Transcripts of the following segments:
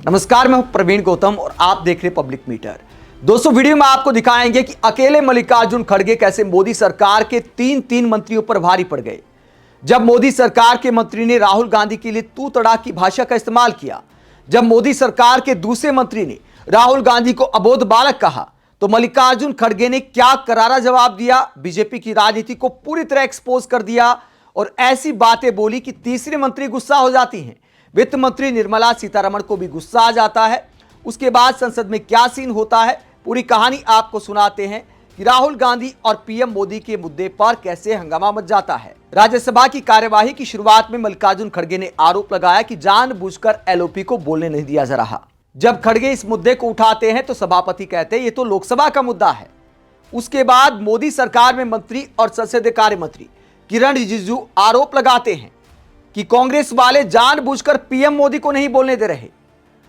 नमस्कार, मैं प्रवीण गौतम और आप देख रहे पब्लिक मीटर। दोस्तों, वीडियो में आपको दिखाएंगे कि अकेले मल्लिकार्जुन खड़गे कैसे मोदी सरकार के तीन मंत्रियों पर भारी पड़ गए। जब मोदी सरकार के मंत्री ने राहुल गांधी के लिए तू तड़ाक की भाषा का इस्तेमाल किया, जब मोदी सरकार के दूसरे मंत्री ने राहुल गांधी को अबोध बालक कहा, तो मल्लिकार्जुन खड़गे ने क्या करारा जवाब दिया। बीजेपी की राजनीति को पूरी तरह एक्सपोज कर दिया और ऐसी बातें बोली कि तीसरे मंत्री गुस्सा हो जाती हैं। वित्त मंत्री निर्मला सीतारमण को भी गुस्सा आ जाता है। उसके बाद संसद में क्या सीन होता है, पूरी कहानी आपको सुनाते हैं कि राहुल गांधी और पीएम मोदी के मुद्दे पर कैसे हंगामा मच जाता है। राज्यसभा की कार्यवाही की शुरुआत में मल्लिकार्जुन खड़गे ने आरोप लगाया कि जानबूझकर एलओपी को बोलने नहीं दिया जा रहा। जब खड़गे इस मुद्दे को उठाते हैं तो सभापति कहते हैं ये तो लोकसभा का मुद्दा है। उसके बाद मोदी सरकार में मंत्री और संसदीय कार्य मंत्री किरण रिजिजू आरोप लगाते हैं कि कांग्रेस वाले जानबूझकर पीएम मोदी को नहीं बोलने दे रहे।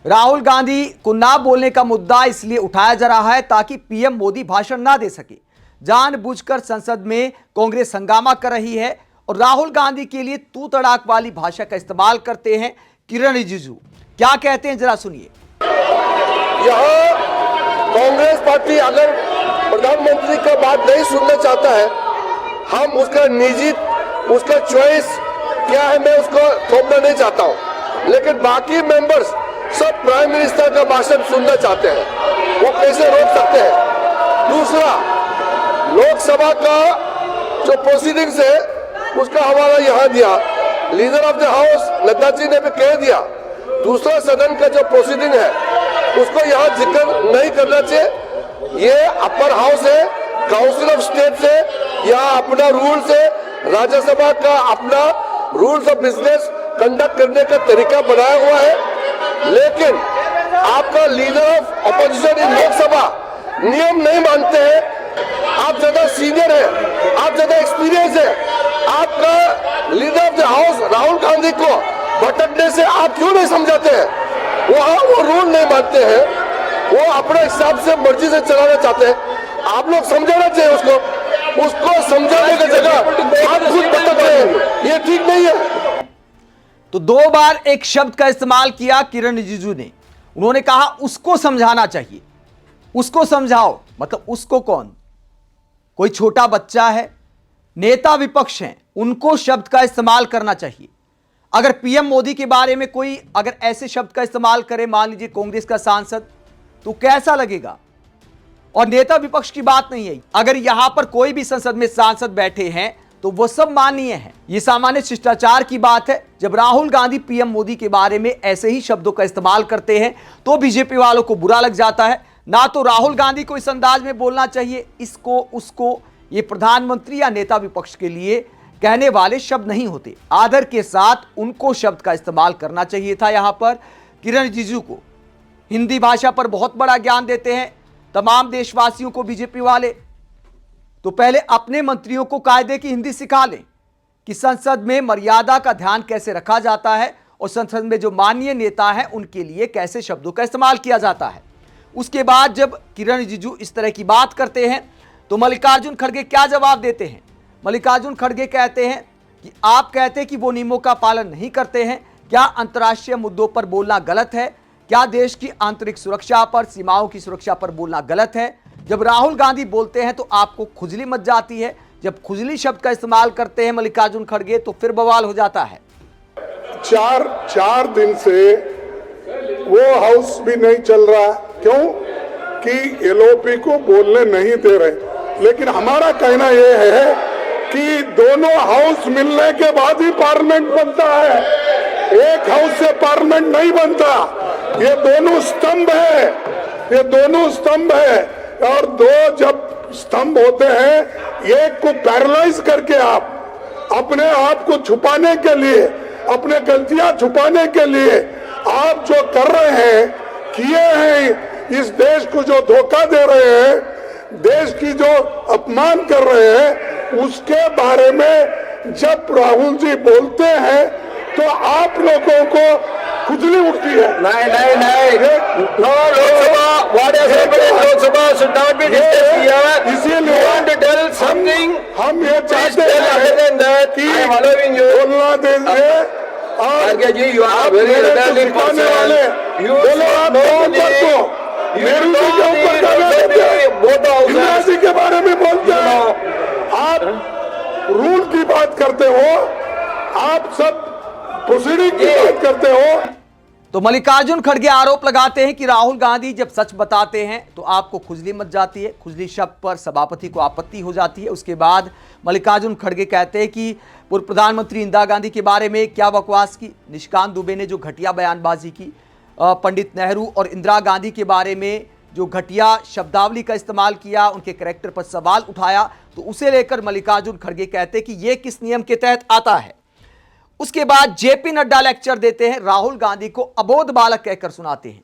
राहुल गांधी को ना बोलने का मुद्दा इसलिए उठाया जा रहा है ताकि पीएम मोदी भाषण ना दे सके। जानबूझकर संसद में कांग्रेस हंगामा कर रही है और राहुल गांधी के लिए तू तड़ाक वाली भाषा का इस्तेमाल करते हैं किरण रिजिजू। क्या कहते हैं जरा सुनिए। यहाँ कांग्रेस पार्टी अगर प्रधानमंत्री का बात नहीं सुनना चाहता है, हम उसका निजी उसका चॉइस क्या है मैं उसको थोपना नहीं चाहता हूँ, लेकिन बाकी मेंबर्स सब प्राइम मिनिस्टर का भाषण सुनना चाहते हैं, वो कैसे रोक सकते हैं। दूसरा, लोकसभा का जो प्रोसीडिंग्स है उसका हवाला यहाँ दिया, leader of the house Nadda ji ने भी कह दिया। दूसरा सदन का जो प्रोसीडिंग है उसको यहाँ जिक्र नहीं करना चाहिए। ये अपर हाउस है, काउंसिल ऑफ स्टेट से यहाँ अपना रूल्स है, राज्यसभा का अपना रूल्स ऑफ बिजनेस कंडक्ट करने का तरीका बनाया हुआ है। लेकिन आपका leader of opposition in Lok Sabha नियम नहीं मानते हैं। आप ज्यादा सीनियर है, आप ज्यादा एक्सपीरियंस है, आपका leader of the house Rahul Gandhi को भटकने से आप क्यों नहीं समझाते हैं। वो रूल नहीं मानते हैं, वो अपने हिसाब से मर्जी से चलाना चाहते हैं। आप लोग समझाना चाहिए उसको समझाने की जगह आप खुद भटक रहे हैं, ये ठीक नहीं है। तो दो बार एक शब्द का इस्तेमाल किया किरण रिजिजू ने। उन्होंने कहा उसको समझाना चाहिए। उसको समझाओ मतलब उसको कौन? कोई छोटा बच्चा है, नेता विपक्ष हैं, उनको शब्द का इस्तेमाल करना चाहिए। अगर पीएम मोदी के बारे में कोई अगर ऐसे शब्द का इस्तेमाल करे, मान लीजिए कांग्रेस का सांसद, तो कैसा लगेगा? और नेता विपक्ष की बात नहीं है। अगर यहां पर कोई भी संसद में सांसद बैठे हैं तो वो सब माननीय है। ये सामान्य शिष्टाचार की बात है। जब राहुल गांधी पीएम मोदी के बारे में ऐसे ही शब्दों का इस्तेमाल करते हैं तो बीजेपी वालों को बुरा लग जाता है। ना तो राहुल गांधी को इस अंदाज में बोलना चाहिए, इसको उसको, ये प्रधानमंत्री या नेता विपक्ष के लिए कहने वाले शब्द नहीं होते। आदर के साथ उनको शब्द का इस्तेमाल करना चाहिए था। यहां पर किरण रिजिजू को हिंदी भाषा पर बहुत बड़ा ज्ञान देते हैं तमाम देशवासियों को बीजेपी वाले। तो पहले अपने मंत्रियों को कायदे की हिंदी सिखा लें कि संसद में मर्यादा का ध्यान कैसे रखा जाता है और संसद में जो माननीय नेता है उनके लिए कैसे शब्दों का इस्तेमाल किया जाता है। उसके बाद जब किरण रिजिजू इस तरह की बात करते हैं तो मल्लिकार्जुन खड़गे क्या जवाब देते हैं। मल्लिकार्जुन खड़गे कहते हैं कि आप कहते हैं कि वो नियमों का पालन नहीं करते हैं। क्या अंतर्राष्ट्रीय मुद्दों पर बोलना गलत है? क्या देश की आंतरिक सुरक्षा पर, सीमाओं की सुरक्षा पर बोलना गलत है? जब राहुल गांधी बोलते हैं तो आपको खुजली मच जाती है। जब खुजली शब्द का इस्तेमाल करते हैं मल्लिकार्जुन खड़गे तो फिर बवाल हो जाता है। चार दिन से वो हाउस भी नहीं चल रहा। क्यों? कि एलओपी को बोलने नहीं दे रहे। लेकिन हमारा कहना यह है कि दोनों हाउस मिलने के बाद ही पार्लियामेंट बनता है। एक हाउस से पार्लियामेंट नहीं बनता। ये दोनों स्तंभ है, ये दोनों स्तंभ है। और दो जब स्तंभ होते हैं, एक को पैरालाइज करके आप अपने आप को छुपाने के लिए, अपने गलतियां छुपाने के लिए आप जो कर रहे हैं, किए हैं, इस देश को जो धोखा दे रहे हैं, देश की जो अपमान कर रहे हैं, उसके बारे में जब राहुल जी बोलते हैं तो आप लोगों को खुजली उठती है। नहीं Lok Sabha should not be discussed here. इसीलिए want to tell something. हम ये चाहते हैं कि बोलना देंगे और खड़गे जी, you are very elderly person. You बोलो आप मोहम्मद को नेहरू जी के ऊपर गाना देते हैं, इंदिरा जी के बारे में बोलते हैं, आप रूल की बात करते हो, आप सब प्रोसीडिंग की बात करते हो। तो मल्लिकार्जुन खड़गे आरोप लगाते हैं कि राहुल गांधी जब सच बताते हैं तो आपको खुजली मच जाती है। खुजली शब्द पर सभापति को आपत्ति हो जाती है। उसके बाद मल्लिकार्जुन खड़गे कहते हैं कि पूर्व प्रधानमंत्री इंदिरा गांधी के बारे में क्या बकवास की, निशिकांत दुबे ने जो घटिया बयानबाजी की, पंडित नेहरू और इंदिरा गांधी के बारे में जो घटिया शब्दावली का इस्तेमाल किया, उनके कैरेक्टर पर सवाल उठाया, तो उसे लेकर मल्लिकार्जुन खड़गे कहते हैं कि यह किस नियम के तहत आता है। उसके बाद जेपी नड्डा लेक्चर देते हैं, राहुल गांधी को अबोध बालक कहकर सुनाते हैं,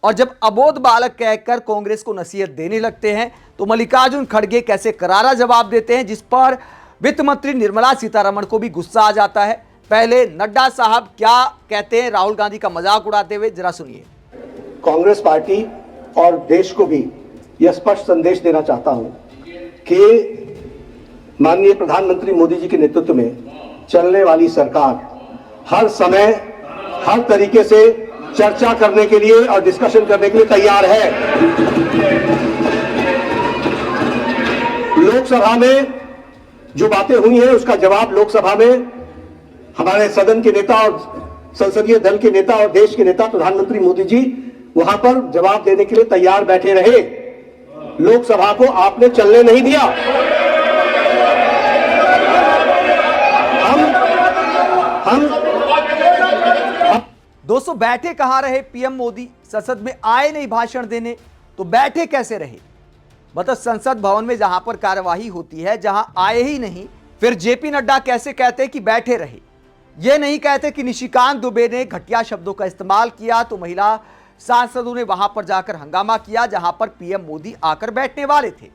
और जब अबोध बालक कहकर कांग्रेस को नसीहत देने लगते हैं तो मल्लिकार्जुन खड़गे कैसे करारा जवाब देते हैं, जिस पर वित्त मंत्री निर्मला सीतारमण को भी गुस्सा आ जाता है। पहले नड्डा साहब क्या कहते हैं राहुल गांधी का मजाक उड़ाते हुए, जरा सुनिए। कांग्रेस पार्टी और देश को भी यह स्पष्ट संदेश देना चाहता हूं कि माननीय प्रधानमंत्री मोदी जी के नेतृत्व में चलने वाली सरकार हर समय हर तरीके से चर्चा करने के लिए और डिस्कशन करने के लिए तैयार है। लोकसभा में जो बातें हुई हैं उसका जवाब लोकसभा में हमारे सदन के नेता और संसदीय दल के नेता और देश के नेता प्रधानमंत्री मोदी जी वहां पर जवाब देने के लिए तैयार बैठे रहे। लोकसभा को आपने चलने नहीं दिया। हम दोस्तों बैठे कहां रहे पीएम मोदी? संसद में आए नहीं भाषण देने, तो बैठे कैसे रहे? मतलब संसद भवन में जहां पर कार्यवाही होती है, जहां आए ही नहीं, फिर जेपी नड्डा कैसे कहते कि बैठे रहे? ये नहीं कहते कि निशिकांत दुबे ने घटिया शब्दों का इस्तेमाल किया तो महिला सांसदों ने वहां पर जाकर हंगामा किया जहां पर पीएम मोदी आकर बैठने वाले थे।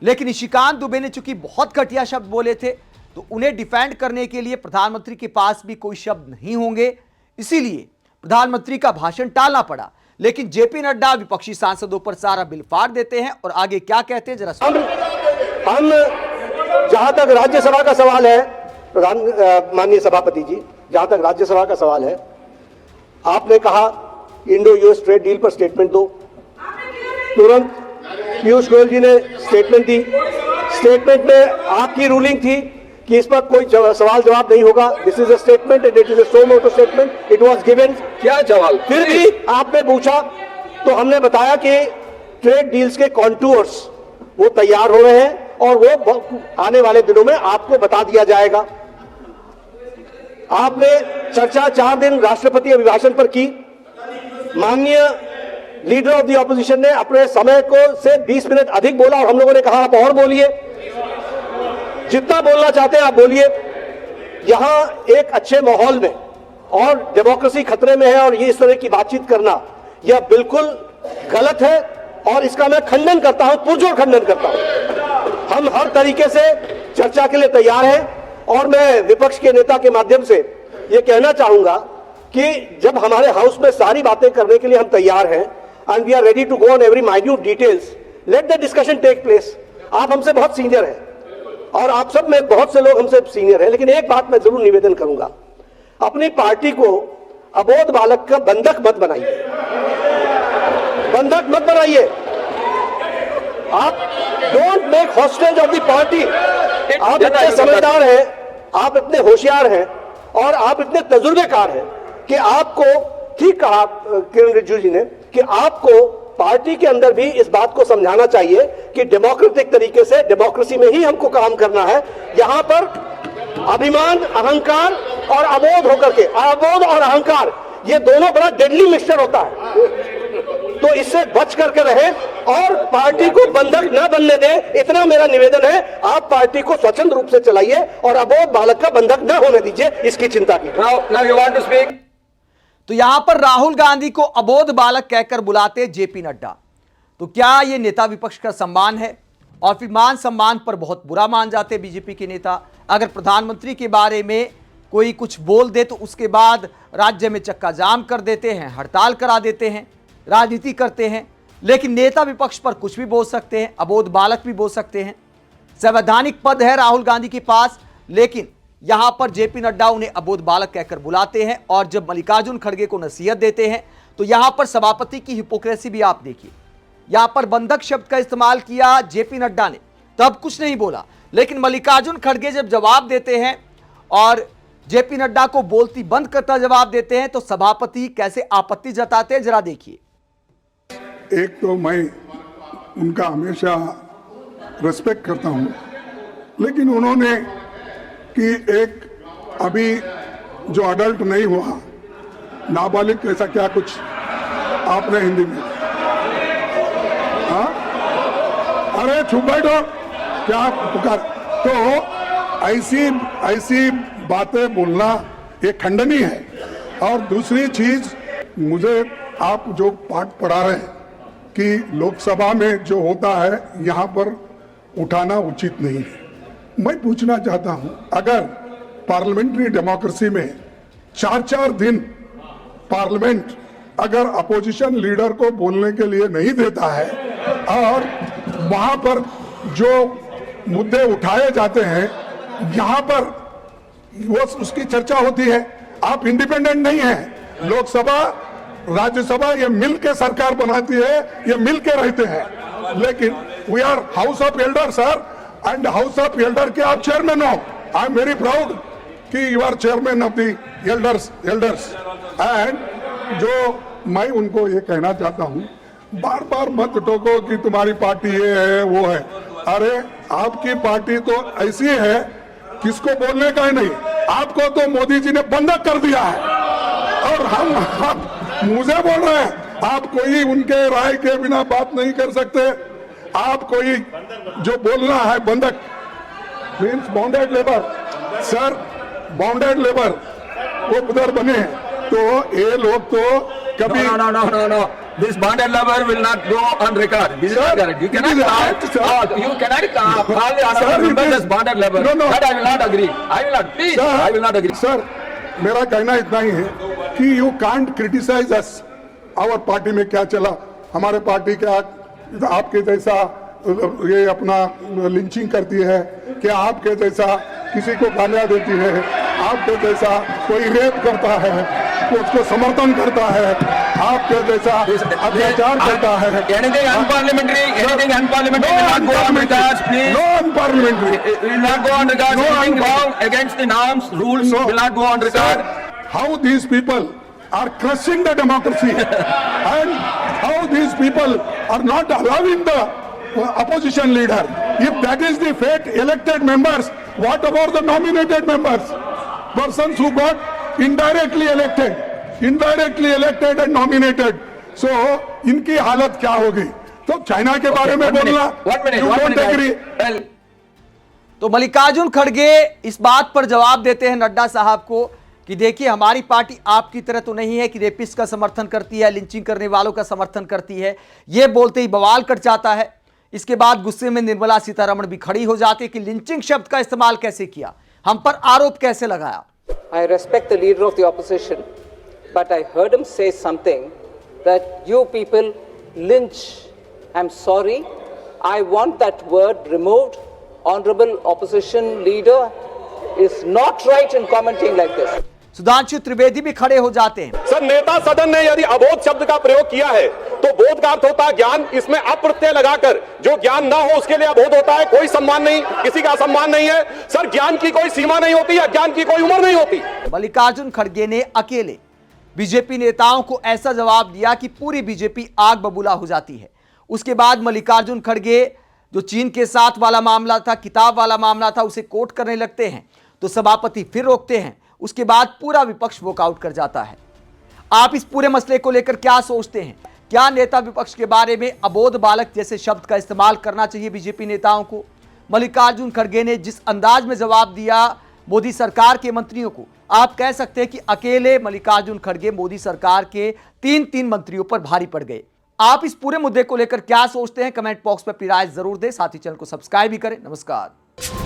लेकिन निशिकांत दुबे ने चूंकि बहुत घटिया शब्द बोले थे तो उन्हें डिफेंड करने के लिए प्रधानमंत्री के पास भी कोई शब्द नहीं होंगे, इसीलिए प्रधानमंत्री का भाषण टालना पड़ा। लेकिन जेपी नड्डा विपक्षी सांसदों पर सारा बिल फाड़ देते हैं और आगे क्या कहते हैं जरा हम जहां तक राज्यसभा का सवाल है, माननीय सभापति जी, जहां तक राज्यसभा का सवाल है, आपने कहा इंडो यूएस ट्रेड डील पर स्टेटमेंट दो। तुरंत पीयूष गोयल जी ने स्टेटमेंट दी। स्टेटमेंट में आपकी रूलिंग थी कि इस पर कोई सवाल जवाब नहीं होगा। This is a statement and it is a so motto statement, it was given. क्या सवाल? फिर भी आपने पूछा तो हमने बताया कि ट्रेड डील्स के कॉन्टूर्स वो तैयार हो रहे हैं और वो आने वाले दिनों में आपको बता दिया जाएगा। आपने चर्चा 4 दिन राष्ट्रपति अभिभाषण पर की। माननीय लीडर ऑफ द ऑपोजिशन ने अपने समय को से 20 मिनट अधिक बोला और हम लोगों ने कहा आप और बोलिए, जितना बोलना चाहते हैं आप बोलिए। यहां एक अच्छे माहौल में और डेमोक्रेसी खतरे में है और ये इस तरह की बातचीत करना यह बिल्कुल गलत है और इसका मैं खंडन करता हूं, पुरजोर खंडन करता हूं। हम हर तरीके से चर्चा के लिए तैयार हैं और मैं विपक्ष के नेता के माध्यम से यह कहना चाहूंगा कि जब हमारे हाउस में सारी बातें करने के लिए हम तैयार हैं and we are ready to go on every minute details, let the discussion take place. आप हमसे बहुत सीनियर हैं और आप सब में बहुत से लोग हमसे सीनियर हैं, लेकिन एक बात मैं जरूर निवेदन करूंगा, अपनी पार्टी को अबोध बालक का बंधक मत बनाइए। बंधक मत बनाइए। आप don't make hostage of the party. आप इतने समझदार हैं, आप इतने होशियार हैं और आप इतने तजुर्बेकार हैं कि आपको, ठीक कहा किरण रिजिजू जी ने, कि आपको पार्टी के अंदर भी इस बात को समझाना चाहिए कि डेमोक्रेटिक तरीके से, डेमोक्रेसी में ही हमको काम करना है। यहां पर अभिमान, अहंकार और अबोध होकर के, अबोध और अहंकार ये दोनों बड़ा डेडली मिक्सचर होता है, तो इससे बच करके रहे और पार्टी को बंधक न बनने दें, इतना मेरा निवेदन है। आप पार्टी को स्वतंत्र रूप से चलाइए और अबोध बालक का बंधक न होने दीजिए, इसकी चिंता की। Now you want to speak? तो यहां पर राहुल गांधी को अबोध बालक कहकर बुलाते जेपी नड्डा, तो क्या यह नेता विपक्ष का सम्मान है? और फिर मान सम्मान पर बहुत बुरा मान जाते बीजेपी के नेता। अगर प्रधानमंत्री के बारे में कोई कुछ बोल दे तो उसके बाद राज्य में चक्का जाम कर देते हैं, हड़ताल करा देते हैं, राजनीति करते हैं। लेकिन नेता विपक्ष पर कुछ भी बोल सकते हैं, अबोध बालक भी बोल सकते हैं। संवैधानिक पद है राहुल गांधी के पास, लेकिन यहां पर जेपी नड्डा उन्हें अबोध बालक कहकर बुलाते हैं और जब मल्लिकार्जुन खड़गे को नसीहत देते हैं तो यहां पर सभापति की हिपोक्रेसी भी आप देखिए। यहां पर बंधक शब्द का इस्तेमाल किया जेपी नड्डा ने, तब कुछ नहीं बोला, लेकिन मल्लिकार्जुन खड़गे जब जवाब देते हैं और जेपी नड्डा को बोलती बंद करता जवाब देते हैं तो सभापति कैसे आपत्ति जताते हैं, जरा देखिए। एक तो मैं उनका हमेशा रिस्पेक्ट करता हूं, लेकिन उन्होंने कि एक अभी जो अडल्ट नहीं हुआ, नाबालिग ऐसा क्या कुछ आपने हिंदी में, हाँ, अरे चुप बैठो, क्या पुकार, तो ऐसी बातें बोलना ये खंडनीय है। और दूसरी चीज, मुझे आप जो पाठ पढ़ा रहे हैं कि लोकसभा में जो होता है यहाँ पर उठाना उचित नहीं है। मैं पूछना चाहता हूं, अगर पार्लियामेंट्री डेमोक्रेसी में 4-4 दिन पार्लियामेंट अगर अपोजिशन लीडर को बोलने के लिए नहीं देता है और वहां पर जो मुद्दे उठाए जाते हैं यहाँ पर वो उसकी चर्चा होती है, आप इंडिपेंडेंट नहीं हैं। लोकसभा राज्यसभा ये मिल के सरकार बनाती है, ये मिल के रहते हैं, लेकिन we are house of elder sir, and house of elder के आप चेयरमैन हो। आई एम वेरी प्राउड कि you are chairman of the elders and जो मैं उनको ये कहना चाहता हूँ, बार बार मत टोको कि तुम्हारी पार्टी ये है वो है। अरे आपकी पार्टी तो ऐसी है किसको बोलने का ही नहीं, आपको तो मोदी जी ने बंधक कर दिया है और हम मुझे बोल रहे हैं, आप कोई उनके राय के बिना बात नहीं कर सकते। आप कोई जो बोलना है बंधक means bounded labour, sir bounded labour वो उधर बने हैं, तो ये लोग तो कभी No. This bonded labor will not go on record. This is not correct. You cannot call the honorable members as bonded labor. No. That I will not agree. I will not. Please, I will not agree. Sir मेरा कहना इतना ही है कि you can't criticise us, our party में क्या चला, हमारे पार्टी क्या आपके जैसा ये अपना लिंचिंग करती है, क्या आपके जैसा किसी को गालियां देती है, आपके जैसा कोई रेप करता है उसको समर्थन करता है, आपके जैसा अत्याचार करता है। Anything unparliamentary, anything unparliamentary will not go on records, please. No unparliamentary. Will not go on records. Anything wrong against the norms, rules will not go on record. How these people are crushing the democracy and how these people are not allowing the opposition leader. If that is the fate, elected members, what about the nominated members? Persons who got indirectly elected and nominated. So इनकी हालत क्या होगी? तो China के बारे में बोलना, you don't agree? तो मल्लिकार्जुन खड़गे इस बात पर जवाब देते हैं नड्डा साहब को कि देखिए हमारी पार्टी आपकी तरह तो नहीं है कि रेपिस्ट का समर्थन करती है, लिंचिंग करने वालों का समर्थन करती है। ये बोलते ही बवाल कट जाता है। इसके बाद गुस्से में निर्मला सीतारमण भी खड़ी हो जाती है कि लिंचिंग शब्द का इस्तेमाल कैसे किया, हम पर आरोप कैसे लगाया। I respect the leader of the opposition, but I heard him say something that you people lynch. I'm sorry. I want that word removed. Honorable opposition leader is not right in commenting like this. Sudhanshu Trivedi भी खड़े हो जाते हैं। Sir नेता सदन ने यदि अबोध शब्द का प्रयोग किया है तो बोध का अर्थ होता है ज्ञान, इसमें अप्रत्यय लगाकर जो ज्ञान ना हो उसके लिए अबोध होता है। कोई सम्मान नहीं, किसी का सम्मान नहीं है सर, ज्ञान की कोई सीमा नहीं होती है, ज्ञान की कोई उम्र नहीं होती। मल्लिकार्जुन खड़गे ने अकेले बीजेपी नेताओं को ऐसा जवाब दिया कि पूरी बीजेपी आग बबूला हो जाती है। उसके बाद मल्लिकार्जुन खड़गे जो चीन के साथ वाला मामला था, किताब वाला मामला था, उसे कोट करने लगते हैं तो सभापति फिर रोकते हैं। उसके बाद पूरा विपक्ष वॉकआउट कर जाता है। आप इस पूरे मसले को लेकर क्या सोचते हैं? क्या नेता विपक्ष के बारे में अबोध बालक जैसे शब्द का इस्तेमाल करना चाहिए बीजेपी नेताओं को? मल्लिकार्जुन खड़गे ने जिस अंदाज में जवाब दिया मोदी सरकार के मंत्रियों को, आप कह सकते हैं कि अकेले मल्लिकार्जुन खड़गे मोदी सरकार के 3 मंत्रियों पर भारी पड़ गए। आप इस पूरे मुद्दे को लेकर क्या सोचते हैं? कमेंट बॉक्स में अपनी राय जरूर दें, साथ ही चैनल को सब्सक्राइब भी करें। नमस्कार।